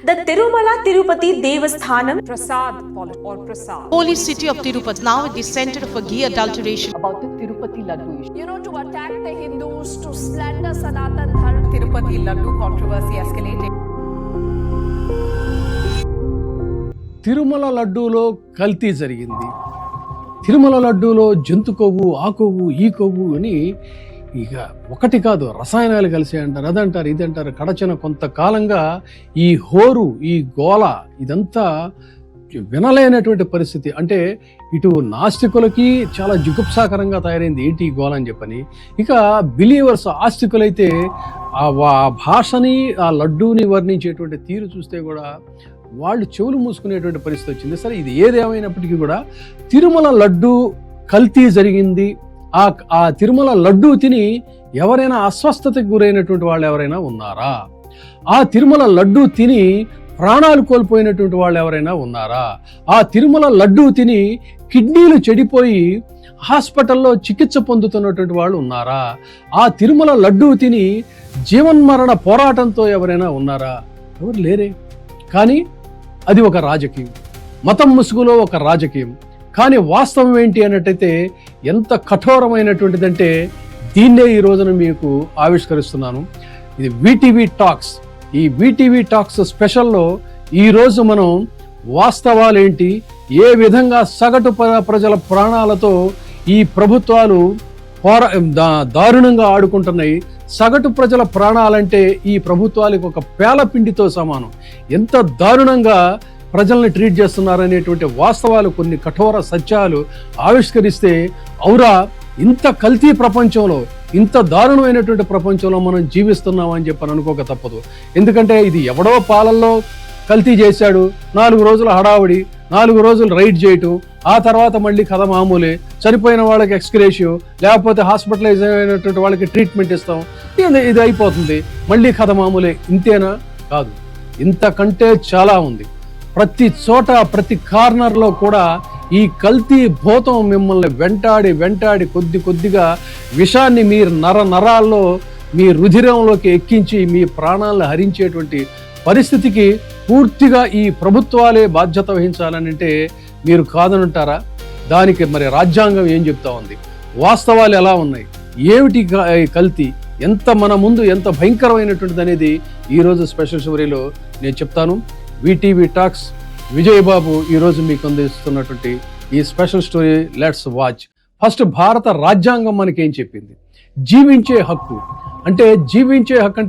the Tirumala Tirupati Devasthanam Prasad or Prasad. Holy city of Tirupati, now at the center of a ghee adulteration. About the Tirupati Laddu issue. To attack the Hindus, to slander Sanatan Dharma. Tirupati Laddu controversy escalating. Tirumala లడ్డూలో కల్తీ జరిగింది. తిరుమల లడ్డూలో జంతు కొవ్వు, ఆ కొవ్వు, ఈ కొవ్వు అని ఇక ఒకటి కాదు రసాయనాలు కలిసి అంటారు, అదంటారు, ఇదంటారు. గడచిన కొంతకాలంగా ఈ హోరు, ఈ గోల ఇదంతా వినలేనటువంటి పరిస్థితి. అంటే ఇటు నాస్తికులకి చాలా జుగుప్సాకరంగా తయారైంది ఏంటి ఈ గోల అని చెప్పని. ఇక బిలీవర్స్ ఆస్తికులైతే ఆ భాషని, ఆ లడ్డూని వర్ణించేటువంటి తీరు చూస్తే కూడా వాళ్ళు చెవులు మూసుకునేటువంటి పరిస్థితి వచ్చింది. సరే, ఇది ఏదేమైనప్పటికీ కూడా తిరుమల లడ్డు కల్తీ జరిగింది. ఆ తిరుమల లడ్డు తిని ఎవరైనా అస్వస్థతకు గురైనటువంటి వాళ్ళు ఎవరైనా ఉన్నారా? ఆ తిరుమల లడ్డు తిని ప్రాణాలు కోల్పోయినటువంటి వాళ్ళు ఎవరైనా ఉన్నారా? ఆ తిరుమల లడ్డు తిని కిడ్నీలు చెడిపోయి హాస్పిటల్లో చికిత్స పొందుతున్నటువంటి వాళ్ళు ఉన్నారా? ఆ తిరుమల లడ్డు తిని జీవన్మరణ పోరాటంతో ఎవరైనా ఉన్నారా? ఎవరు లేరే. కానీ అది ఒక రాజకీయం, మతం ముసుగులో ఒక రాజకీయం. కానీ వాస్తవం ఏంటి అన్నట్టయితే ఎంత కఠోరమైనటువంటిదంటే దీన్నే ఈ రోజున మీకు ఆవిష్కరిస్తున్నాను. ఇది వీటీవీ టాక్స్. ఈ వీటీవీ టాక్స్ స్పెషల్లో ఈరోజు మనం వాస్తవాలేంటి, ఏ విధంగా సగటు ప్రజల ప్రాణాలతో ఈ ప్రభుత్వాలు దారుణంగా ఆడుకుంటున్నాయి. సగటు ప్రజల ప్రాణాలంటే ఈ ప్రభుత్వాలకు ఒక పేలపిండితో సమానం. ఎంత దారుణంగా ప్రజల్ని ట్రీట్ చేస్తున్నారనేటువంటి వాస్తవాలు, కొన్ని కఠోర సత్యాలు ఆవిష్కరిస్తే ఔరా ఇంత కల్తీ ప్రపంచంలో, ఇంత దారుణమైనటువంటి ప్రపంచంలో మనం జీవిస్తున్నాం అని చెప్పని అనుకోక తప్పదు. ఎందుకంటే ఇది ఎవడో పాలల్లో కల్తీ చేశాడు, 4 రోజుల హడావుడి, 4 రోజులు రైడ్ చేయటం, ఆ తర్వాత మళ్ళీ కథ మామూలే. చనిపోయిన వాళ్ళకి ఎక్స్గ్రేషియో, లేకపోతే హాస్పిటలైజ్ అయినటువంటి వాళ్ళకి ట్రీట్మెంట్ ఇస్తాం, ఇది అయిపోతుంది, మళ్ళీ కథ మామూలే. ఇంతేనా? కాదు, ఇంతకంటే చాలా ఉంది. ప్రతి చోట, ప్రతి కార్నర్లో కూడా ఈ కల్తీ భూతం మిమ్మల్ని వెంటాడి కొద్దిగా విషాన్ని మీ నరాల్లో, మీ రుధిరంలోకి ఎక్కించి మీ ప్రాణాలను హరించేటువంటి పరిస్థితికి పూర్తిగా ఈ ప్రభుత్వాలే బాధ్యత వహించాలనంటే మీరు కాదనంటారా? దానికి మరి రాజ్యాంగం ఏం చెప్తా ఉంది? వాస్తవాలు ఎలా ఉన్నాయి? ఏమిటి కల్తీ? ఎంత మన ముందు ఎంత భయంకరమైనటువంటిది అనేది ఈరోజు స్పెషల్ స్టోరీలో నేను చెప్తాను. వీటీవీ టాక్స్ విజయబాబు ఈరోజు మీకు అందిస్తున్నటువంటి ఈ special story let's watch. First, భారత రాజ్యాంగం మనకేం చెప్పింది? జీవించే హక్కు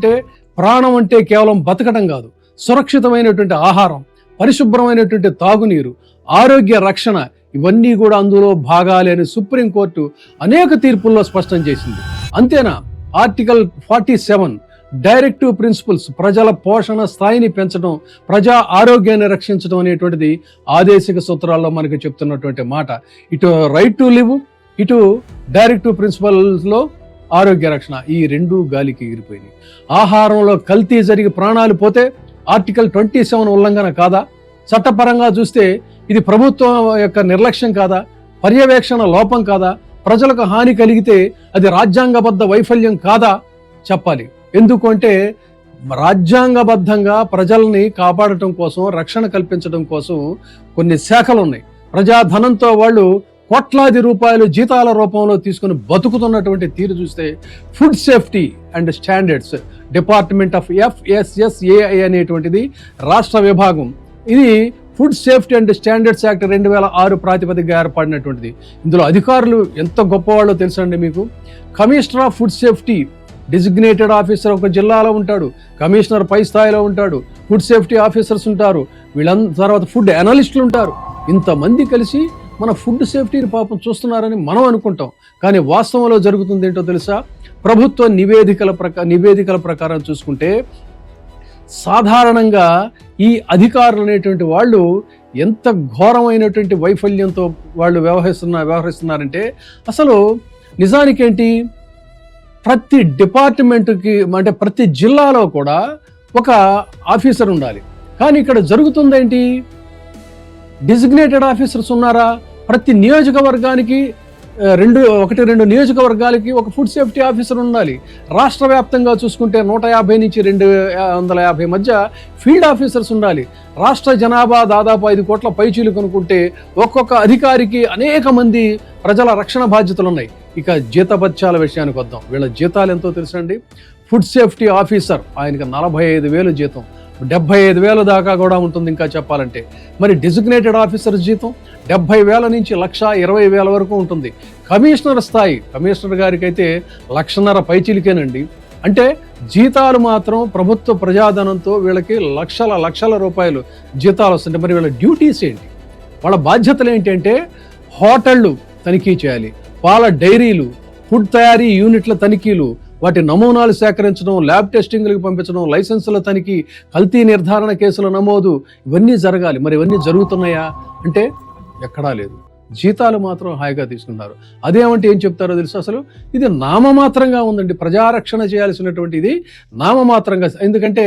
అంటే ప్రాణం అంటే కేవలం బతకడం కాదు, సురక్షితమైనటువంటి ఆహారం, పరిశుభ్రమైనటువంటి తాగునీరు, ఆరోగ్య రక్షణ, ఇవన్నీ కూడా అందులో భాగాలే అని సుప్రీంకోర్టు అనేక తీర్పుల్లో స్పష్టం చేసింది. అంతేనా? ఆర్టికల్ 47 డైరెక్టివ్ ప్రిన్సిపల్స్, ప్రజల పోషణ స్థాయిని పెంచడం, ప్రజా ఆరోగ్యాన్ని రక్షించడం అనేటువంటిది ఆదేశిక సూత్రాల్లో మనకు చెప్తున్నటువంటి మాట. ఇటు రైట్ టు లివ్, ఇటు డైరెక్టివ్ ప్రిన్సిపల్స్లో ఆరోగ్య రక్షణ, ఈ రెండు గాలికి ఎగిరిపోయినాయి. ఆహారంలో కల్తీ జరిగి ప్రాణాలు పోతే ఆర్టికల్ 27 ఉల్లంఘన కాదా? చట్టపరంగా చూస్తే ఇది ప్రభుత్వం యొక్క నిర్లక్ష్యం కాదా? పర్యవేక్షణ లోపం కాదా? ప్రజలకు హాని కలిగితే అది రాజ్యాంగబద్ధ వైఫల్యం కాదా? చెప్పాలి. ఎందుకంటే రాజ్యాంగబద్ధంగా ప్రజల్ని కాపాడటం కోసం, రక్షణ కల్పించడం కోసం కొన్ని శాఖలు ఉన్నాయి. ప్రజాధనంతో వాళ్ళు కోట్లాది రూపాయలు జీతాల రూపంలో తీసుకుని బతుకుతున్నటువంటి తీరు చూస్తే food safety and standards department of FSSAI అనేటువంటిది రాష్ట్ర విభాగం. ఇది food safety and standards act 2006 ప్రాతిపదికగా ఏర్పడినటువంటిది. ఇందులో అధికారులు ఎంత గొప్పవాళ్ళో తెలుసండి మీకు. Commissioner of food safety designated officer ఒక జిల్లాలో ఉంటాడు, కమిషనర్ పై స్థాయిలో ఉంటాడు, ఫుడ్ సేఫ్టీ ఆఫీసర్స్ ఉంటారు, వీళ్ళందరి తర్వాత ఫుడ్ అనలిస్టులు ఉంటారు. ఇంతమంది కలిసి మన ఫుడ్ సేఫ్టీని పాపం చూస్తున్నారని మనం అనుకుంటాం. కానీ వాస్తవంలో జరుగుతుంది ఏంటో తెలుసా? ప్రభుత్వ నివేదికల ప్రకారం చూసుకుంటే సాధారణంగా ఈ అధికారులు అనేటువంటి వాళ్ళు ఎంత ఘోరమైనటువంటి వైఫల్యంతో వాళ్ళు వ్యవహరిస్తున్నారంటే అసలు నిజానికేంటి, ప్రతి డిపార్ట్మెంట్కి అంటే ప్రతి జిల్లాలో కూడా ఒక ఆఫీసర్ ఉండాలి. కానీ ఇక్కడ జరుగుతుందేంటి? డిజిగ్నేటెడ్ ఆఫీసర్స్ ఉన్నారా? ప్రతి నియోజకవర్గానికి ఒకటి రెండు నియోజకవర్గాలకి ఒక ఫుడ్ సేఫ్టీ ఆఫీసర్ ఉండాలి. రాష్ట్ర వ్యాప్తంగా చూసుకుంటే 150 నుంచి 250 మధ్య ఫీల్డ్ ఆఫీసర్స్ ఉండాలి. రాష్ట్ర జనాభా దాదాపు 5 కోట్ల పైచీలు కనుక్కుంటే ఒక్కొక్క అధికారికి అనేక మంది ప్రజల రక్షణ బాధ్యతలు ఉన్నాయి. ఇక జీతభత్యాల విషయానికి వద్దాం. వీళ్ళ జీతాలు ఎంతో తెలుసండి. ఫుడ్ సేఫ్టీ ఆఫీసర్ ఆయనకి 45,000 జీతం, 75,000 దాకా కూడా ఉంటుంది ఇంకా చెప్పాలంటే. మరి డెసిగ్నేటెడ్ ఆఫీసర్ జీతం 70,000 నుంచి 1,20,000 వరకు ఉంటుంది. కమిషనర్ స్థాయి కమిషనర్ గారికి అయితే 1,50,000 పైచిలికేనండి. అంటే జీతాలు మాత్రం ప్రభుత్వ ప్రజాధనంతో వీళ్ళకి లక్షల రూపాయలు జీతాలు వస్తుంటాయి. మరి వీళ్ళ డ్యూటీస్ ఏంటి, వాళ్ళ బాధ్యతలు ఏంటంటే హోటళ్ళు తనిఖీ చేయాలి, పాల డైరీలు, ఫుడ్ తయారీ యూనిట్ల తనిఖీలు, వాటి నమూనాలు సేకరించడం, ల్యాబ్ టెస్టింగ్లకు పంపించడం, లైసెన్సుల తనిఖీ, కల్తీ నిర్ధారణ కేసుల నమోదు, ఇవన్నీ జరగాలి. మరి ఇవన్నీ జరుగుతున్నాయా అంటే ఎక్కడా లేదు. జీతాలు మాత్రం హాయిగా తీసుకున్నారు. అదేమంటే ఏం చెప్తారో తెలుసు, అసలు ఇది నామమాత్రంగా ఉందండి. ప్రజారక్షణ చేయాల్సినటువంటి ఇది నామమాత్రంగా. ఎందుకంటే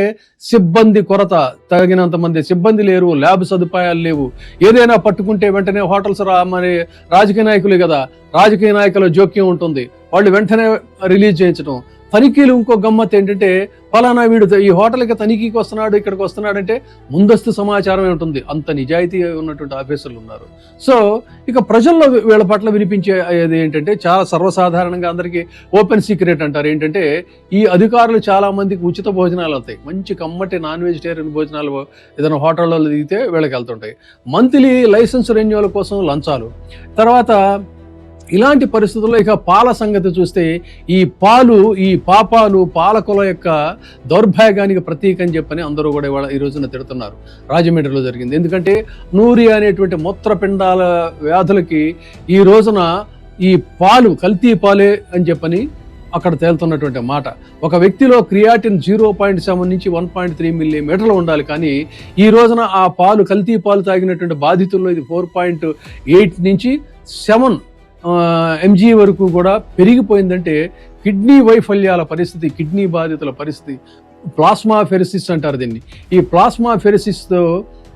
సిబ్బంది కొరత, తగినంత మంది సిబ్బంది లేరు, ల్యాబ్ సదుపాయాలు లేవు. ఏదైనా పట్టుకుంటే వెంటనే హోటల్స్ మరి రాజకీయ నాయకులే కదా, రాజకీయ నాయకుల జోక్యం ఉంటుంది, వాళ్ళు వెంటనే రిలీజ్ చేయించడం. తనిఖీలు ఇంకో గమ్మత్ ఏంటంటే ఫలానా వీడు ఈ హోటల్కి తనిఖీకి వస్తున్నాడు, ఇక్కడికి వస్తున్నాడంటే ముందస్తు సమాచారం ఉంటుంది. అంత నిజాయితీ ఉన్నటువంటి ఆఫీసర్లు ఉన్నారు. సో ఇక ప్రజల్లో వీళ్ళ పట్ల వినిపించేది ఏంటంటే చాలా సర్వసాధారణంగా అందరికీ ఓపెన్ సీక్రెట్ అంటారు. ఏంటంటే ఈ అధికారులు చాలా మందికి ఉచిత భోజనాలు అవుతాయి. మంచి కమ్మటి నాన్ వెజిటేరియన్ భోజనాలు ఏదైనా హోటల్లో దిగితే వీళ్ళకి వెళ్తుంటాయి. మంత్లీ లైసెన్స్ రెన్యువల్ కోసం లంచాలు. తర్వాత ఇలాంటి పరిస్థితుల్లో ఇక పాల సంగతి చూస్తే ఈ పాపాలు పాలకుల యొక్క దౌర్భాగ్యానికి ప్రతీక అని చెప్పని అందరూ కూడా ఈ రోజున తిడుతున్నారు. రాజమండ్రిలో జరిగింది. ఎందుకంటే నూరి అనేటువంటి మూత్రపిండాల వ్యాధులకి ఈ రోజున ఈ పాలు కల్తీ పాలే అని చెప్పని అక్కడ తేలుతున్నటువంటి మాట. ఒక వ్యక్తిలో క్రియాటిన్ 0.7 నుంచి 1.3 మిల్లీమీటర్లు ఉండాలి. కానీ ఈ రోజున ఆ పాలు కల్తీ పాలు తాగినటువంటి బాధితుల్లో ఇది 4.8 నుంచి 7 mg వరకు కూడా పెరిగిపోయిందంటే కిడ్నీ వైఫల్యాల పరిస్థితి, కిడ్నీ బాధితుల పరిస్థితి, ప్లాస్మా ఫెరిసిస్ అంటారు దీన్ని. ఈ ప్లాస్మా ఫెరిసిస్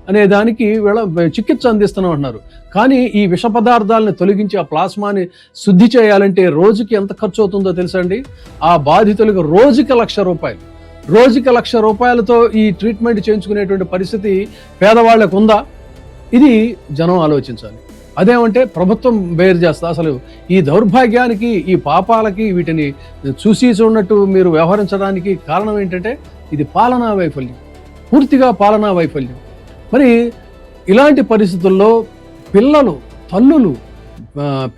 అనే దానికి వీళ్ళ చికిత్స అందిస్తున్నాం అంటున్నారు. కానీ ఈ విష పదార్థాలను తొలగించి ఆ ప్లాస్మాని శుద్ధి చేయాలంటే రోజుకి ఎంత ఖర్చు అవుతుందో తెలుసా అండి? ఆ బాధితులకు రోజుకి 1,00,000 రూపాయలు, రోజుకి 1,00,000 రూపాయలతో ఈ ట్రీట్మెంట్ చేయించుకునేటువంటి పరిస్థితి పేదవాళ్ళకు ఉందా? ఇది జనం ఆలోచించాలి. అదేమంటే ప్రభుత్వం బేర్ చేస్తా. అసలు ఈ దౌర్భాగ్యానికి, ఈ పాపాలకి, వీటిని చూసి చూడనట్టు మీరు వ్యవహరించడానికి కారణం ఏంటంటే ఇది పాలనా వైఫల్యం, పూర్తిగా పాలనా వైఫల్యం. మరి ఇలాంటి పరిస్థితుల్లో పిల్లలు, తల్లులు,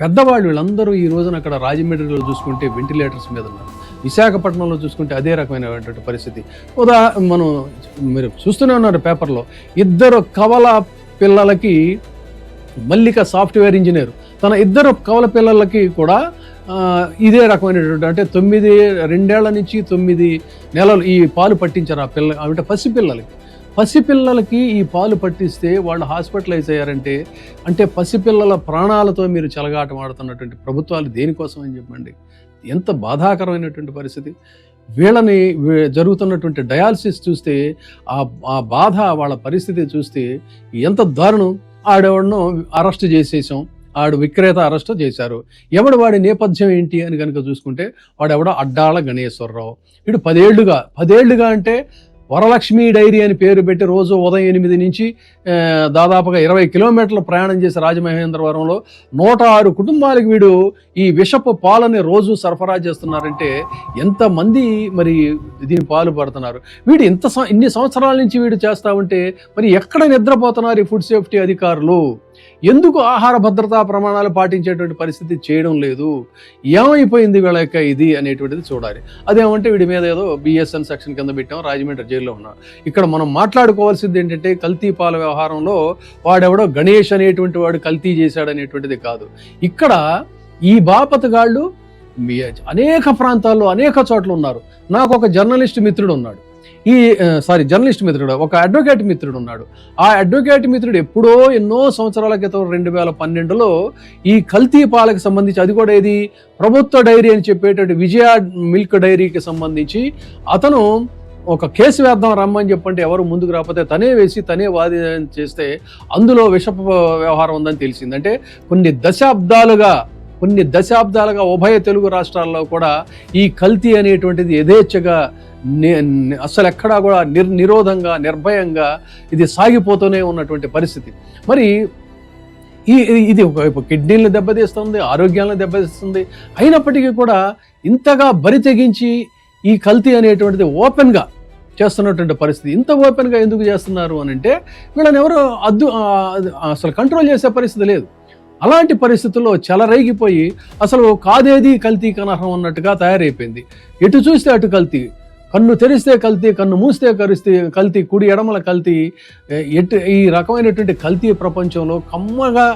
పెద్దవాళ్ళు వీళ్ళందరూ ఈ రోజున అక్కడ రాజమండ్రిలో చూసుకుంటే వెంటిలేటర్స్ మీద ఉన్నారు. విశాఖపట్నంలో చూసుకుంటే అదే రకమైనటువంటి పరిస్థితి. మీరు చూస్తూనే ఉన్నారు పేపర్లో, 2 కవల పిల్లలకి మల్లిక సాఫ్ట్వేర్ ఇంజనీర్ తన 2 కవల పిల్లలకి కూడా ఇదే రకమైనటువంటి అంటే 2 ఏళ్ల నుంచి 9 నెలలు ఈ పాలు పట్టించారు. ఆ పిల్ల అంటే పసిపిల్లలకి ఈ పాలు పట్టిస్తే వాళ్ళు హాస్పిటలైజ్ అయ్యారంటే అంటే పసిపిల్లల ప్రాణాలతో మీరు చెలగాటం ఆడుతున్నటువంటి ప్రభుత్వాలు దేనికోసం అని చెప్పండి. ఎంత బాధాకరమైనటువంటి పరిస్థితి. వీళ్ళని జరుగుతున్నటువంటి డయాలసిస్ చూస్తే ఆ బాధ, వాళ్ళ పరిస్థితి చూస్తే ఎంత దారుణం. ఆడెవడనో అరెస్ట్ చేసేసాం, ఆడు విక్రేత అరెస్ట్ చేశారు. వాడి నేపథ్యం ఏంటి అని కనుక చూసుకుంటే వాడెవడో అడ్డాల గణేశ్వరరావు. వీడు 10 ఏళ్ళుగా అంటే వరలక్ష్మి డైరీ అని పేరు పెట్టి రోజు ఉదయం 8 నుంచి దాదాపుగా 20 కిలోమీటర్లు ప్రయాణం చేసి రాజమహేంద్రవరంలో 106 కుటుంబాలకు వీడు ఈ విషపు పాలని రోజు సరఫరా చేస్తున్నారంటే ఎంతమంది మరి దీని పాలు పడుతున్నారు. వీడు ఇన్ని సంవత్సరాల నుంచి వీడు చేస్తా ఉంటే మరి ఎక్కడ నిద్రపోతున్నారు ఈ ఫుడ్ సేఫ్టీ అధికారులు? ఎందుకు ఆహార భద్రతా ప్రమాణాలు పాటించేటువంటి పరిస్థితి చేయడం లేదు? ఏమైపోయింది వీళ్ళ యొక్క ఇది అనేటువంటిది చూడాలి. అదేమంటే వీడి మీద ఏదో BSN సెక్షన్ కింద పెట్టాం, రాజమండ్రి జైల్లో ఉన్నాం. ఇక్కడ మనం మాట్లాడుకోవాల్సింది ఏంటంటే కల్తీ పాల వ్యవహారంలో వాడెవడో గణేష్ అనేటువంటి వాడు కల్తీ చేశాడనేటువంటిది కాదు. ఇక్కడ ఈ బాపతగాళ్ళు అనేక ప్రాంతాల్లో అనేక చోట్ల ఉన్నారు. నాకు ఒక జర్నలిస్ట్ మిత్రుడు ఉన్నాడు, ఒక అడ్వకేట్ మిత్రుడు ఉన్నాడు. ఆ అడ్వకేట్ మిత్రుడు ఎన్నో సంవత్సరాల క్రితం 2012లో ఈ కల్తీ పాలకు సంబంధించి, అది కూడా ఏది ప్రభుత్వ డైరీ అని చెప్పేటువంటి విజయ మిల్క్ డైరీకి సంబంధించి అతను ఒక కేసు వేద్దాం రమ్మని చెప్పంటే ఎవరు ముందుకు రాకపోతే తనే వేసి తనే వాదన చేస్తే అందులో విషపు వ్యవహారం ఉందని తెలిసింది. అంటే కొన్ని దశాబ్దాలుగా కొన్ని దశాబ్దాలుగా ఉభయ తెలుగు రాష్ట్రాల్లో కూడా ఈ కల్తీ అనేటువంటిది యథేచ్ఛగా అసలు ఎక్కడా కూడా నిరోధంగా నిర్భయంగా ఇది సాగిపోతూనే ఉన్నటువంటి పరిస్థితి. మరి ఇది ఒకవైపు కిడ్నీలను దెబ్బతీస్తుంది, ఆరోగ్యాలను దెబ్బతీస్తుంది. అయినప్పటికీ కూడా ఇంతగా బరి తెగించి ఈ కల్తీ అనేటువంటిది ఓపెన్గా చేస్తున్నటువంటి పరిస్థితి. ఇంత ఓపెన్గా ఎందుకు చేస్తున్నారు అని అంటే వీళ్ళని ఎవరు అసలు కంట్రోల్ చేసే పరిస్థితి లేదు. అలాంటి పరిస్థితుల్లో చెలరేగిపోయి అసలు కాదేది కల్తీ కనర్హం అన్నట్టుగా తయారైపోయింది. ఎటు చూస్తే అటు కల్తీ, కన్ను తెరిస్తే కల్తీ, కన్ను మూస్తే కల్తీ, కుడి ఎడమల కల్తీ. ఈ రకమైనటువంటి కల్తీ ప్రపంచంలో కమ్మగా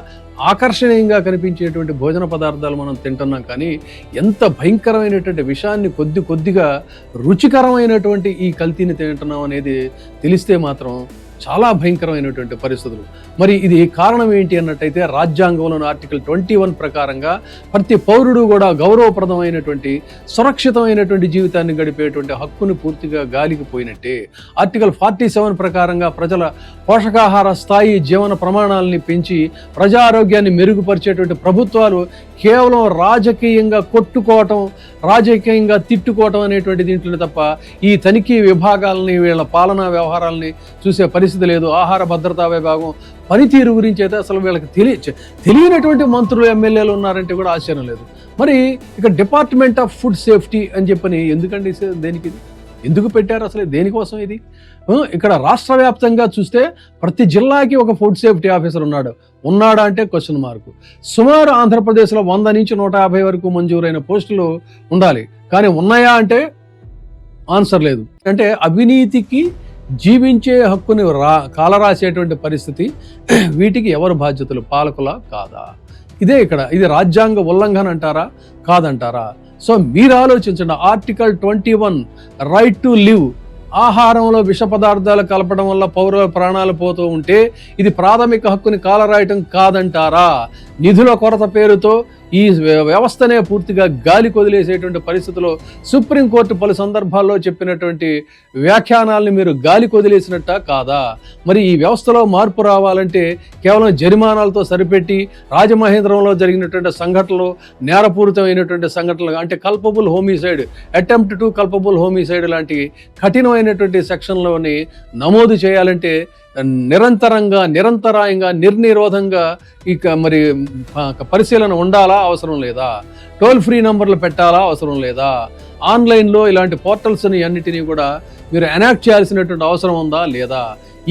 ఆకర్షణీయంగా కనిపించేటువంటి భోజన పదార్థాలు మనం తింటున్నాం. కానీ ఎంత భయంకరమైనటువంటి విషయాన్ని కొద్దిగా రుచికరమైనటువంటి ఈ కల్తీని తింటున్నాం అనేది తెలిస్తే మాత్రం చాలా భయంకరమైనటువంటి పరిస్థితులు. మరి ఇది కారణం ఏంటి అన్నట్టయితే రాజ్యాంగంలోని ఆర్టికల్ 21 ప్రకారంగా ప్రతి పౌరుడు కూడా గౌరవప్రదమైనటువంటి సురక్షితమైనటువంటి జీవితాన్ని గడిపేటువంటి హక్కును పూర్తిగా గాలికి పోయినట్టే. ఆర్టికల్ 47 ప్రకారంగా ప్రజల పోషకాహార స్థాయి జీవన ప్రమాణాలని పెంచి ప్రజారోగ్యాన్ని మెరుగుపరిచేటువంటి ప్రభుత్వాలు కేవలం రాజకీయంగా కొట్టుకోవటం, రాజకీయంగా తిట్టుకోవటం అనేటువంటి దీంట్లో తప్ప ఈ తనిఖీ విభాగాలని వీళ్ళ పాలనా వ్యవహారాలని చూసే పరిస్థితి లేదు. ఆహార భద్రతా విభాగం పనితీరు గురించి అయితే అసలు వీళ్ళకి తెలియనటువంటి మంత్రులు, ఎమ్మెల్యేలు ఉన్నారంటే కూడా ఆశ్చర్యం లేదు. మరి ఇక డిపార్ట్మెంట్ ఆఫ్ ఫుడ్ సేఫ్టీ అని చెప్పని ఎందుకండి, దేనికి ఇది ఎందుకు పెట్టారు, అసలు దేనికోసం ఇది? ఇక్కడ రాష్ట్ర వ్యాప్తంగా చూస్తే ప్రతి జిల్లాకి ఒక ఫుడ్ సేఫ్టీ ఆఫీసర్ ఉన్నాడా అంటే క్వశ్చన్ మార్కు. సుమారు ఆంధ్రప్రదేశ్లో 100 నుంచి 150 వరకు మంజూరైన పోస్టులు ఉండాలి. కానీ ఉన్నాయా అంటే ఆన్సర్ లేదు. అంటే అవినీతికి జీవించే హక్కుని కాలరాసేటువంటి పరిస్థితి. వీటికి ఎవరు బాధ్యతలు, పాలకులా కాదా? ఇది రాజ్యాంగ ఉల్లంఘన అంటారా, కాదంటారా? సో మీరు ఆలోచించండి. ఆర్టికల్ 21 రైట్ టు లివ్, ఆహారంలో విష పదార్థాలు కలపడం వల్ల పౌరుల ప్రాణాలు పోతూ ఉంటే ఇది ప్రాథమిక హక్కుని కాలరాయటం కాదంటారా? నిధుల కొరత పేరుతో ఈ వ్యవస్థనే పూర్తిగా గాలి కొదిలేసేటువంటి పరిస్థితిలో సుప్రీంకోర్టు పలు సందర్భాల్లో చెప్పినటువంటి వ్యాఖ్యానాల్ని మీరు గాలి కొదిలేసినట్ట కాదా? మరి ఈ వ్యవస్థలో మార్పు రావాలంటే కేవలం జరిమానాలతో సరిపెట్టి రాజమహేంద్రంలో జరిగినటువంటి సంఘటనలు, నేరపూరితమైనటువంటి సంఘటనలు అంటే culpable homicide, attempt to culpable homicide లాంటి కఠినమైనటువంటి సెక్షన్లోని నమోదు చేయాలంటే నిరంతరాయంగా నిర్నిరోధంగా ఇక మరి పరిశీలన ఉండాలా, అవసరం లేదా? టోల్ ఫ్రీ నంబర్లు పెట్టాలా, అవసరం లేదా? ఆన్లైన్లో ఇలాంటి పోర్టల్స్ని అన్నిటినీ కూడా మీరు ఎనాక్ట్ చేయాల్సినటువంటి అవసరం ఉందా లేదా?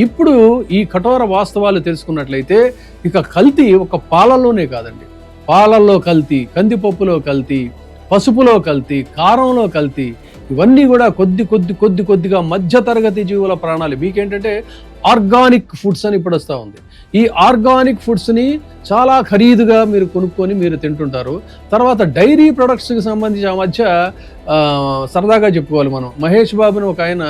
ఇప్పుడు ఈ కఠోర వాస్తవాలు తెలుసుకున్నట్లయితే ఇక కల్తీ ఒక పాలల్లోనే కాదండి, పాలల్లో కల్తీ, కందిపప్పులో కల్తీ, పసుపులో కల్తీ, కారంలో కల్తీ, ఇవన్నీ కూడా కొద్దిగా మధ్యతరగతి జీవుల ప్రాణాలు. మీకేంటంటే ఆర్గానిక్ ఫుడ్స్ అని ఇప్పుడు వస్తూ ఉంది. ఈ ఆర్గానిక్ ఫుడ్స్ని చాలా ఖరీదుగా మీరు కొనుక్కొని మీరు తింటుంటారు. తర్వాత డైరీ ప్రొడక్ట్స్కి సంబంధించి ఆ మధ్య సరదాగా చెప్పుకోవాలి మనం, మహేష్ బాబుని ఒక ఆయన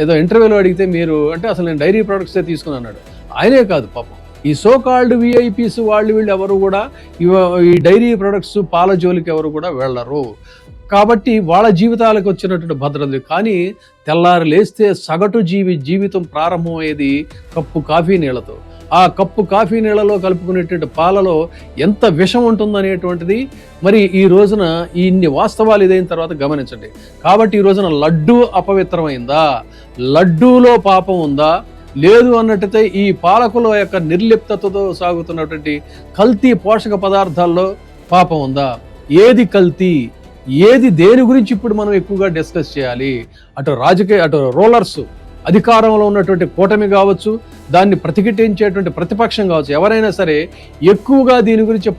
ఏదో ఇంటర్వ్యూలో అడిగితే మీరు అంటే అసలు నేను డైరీ ప్రొడక్ట్సే తీసుకుని అన్నాడు. ఆయనే కాదు పాపం, ఈ సోకాల్డ్ విఐపీస్ వీళ్ళు ఎవరు కూడా ఈ డైరీ ప్రొడక్ట్స్ పాల జోలికి ఎవరు కూడా వెళ్ళరు. కాబట్టి వాళ్ళ జీవితాలకు వచ్చినటువంటి భద్రత. కానీ తెల్లారి లేస్తే సగటు జీవితం ప్రారంభమయ్యేది కప్పు కాఫీ నీళ్లతో. ఆ కప్పు కాఫీ నీళ్లలో కలుపుకునేటువంటి పాలలో ఎంత విషం ఉంటుందనేటువంటిది మరి ఈ రోజున ఇన్ని వాస్తవాలు ఇదైన తర్వాత గమనించండి. కాబట్టి ఈ రోజున లడ్డూ అపవిత్రమైందా, లడ్డూలో పాపం ఉందా, లేదు అన్నట్టయితే ఈ పాలకుల యొక్క నిర్లిప్తతతో సాగుతున్నటువంటి కల్తీ పోషక పదార్థాల్లో పాపం ఉందా? ఏది కల్తీ, ఏది దేని గురించి ఇప్పుడు మనం ఎక్కువగా డిస్కస్ చేయాలి? అటు రూలర్స్, అధికారంలో ఉన్నటువంటి కూటమి కావచ్చు, దాన్ని ప్రతిఘటించేటువంటి ప్రతిపక్షం కావచ్చు, ఎవరైనా సరే ఎక్కువగా దీని గురించి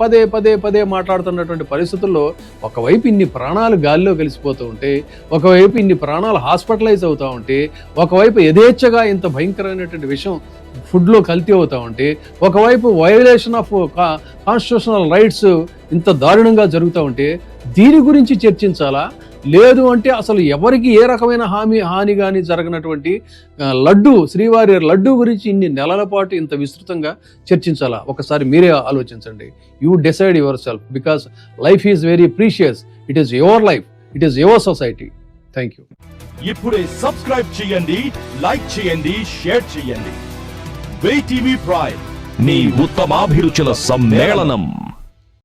పదే మాట్లాడుతున్నటువంటి పరిస్థితుల్లో ఒకవైపు ఇన్ని ప్రాణాలు గాలిలో కలిసిపోతూ ఉంటే, ఒకవైపు ఇన్ని ప్రాణాలు హాస్పిటలైజ్ అవుతూ ఉంటే, ఒకవైపు యథేచ్ఛగా ఇంత భయంకరమైనటువంటి విషయం ఫుడ్లో కల్తీ అవుతూ ఉంటే, ఒకవైపు వయోలేషన్ ఆఫ్ కాన్స్టిట్యూషనల్ రైట్స్ ఇంత దారుణంగా జరుగుతూ ఉంటే దీని గురించి చర్చించాలా? లేదు అంటే అసలు ఎవరికి ఏ రకమైన హాని కానీ జరగనటువంటి శ్రీవారి లడ్డు గురించి ఇన్ని నెలల పాటు ఇంత విస్తృతంగా చర్చించాలా? ఒకసారి మీరే ఆలోచించండి. You decide your self, because life is very precious. It is your life, it is your society. Thank you. ఇప్పుడే సబ్స్క్రైబ్ చేయండి, లైక్ చేయండి, షేర్ చేయండి. WEITV ప్రైమ్, నీ ఉత్తమాభిరుచుల సమ్మేళనం.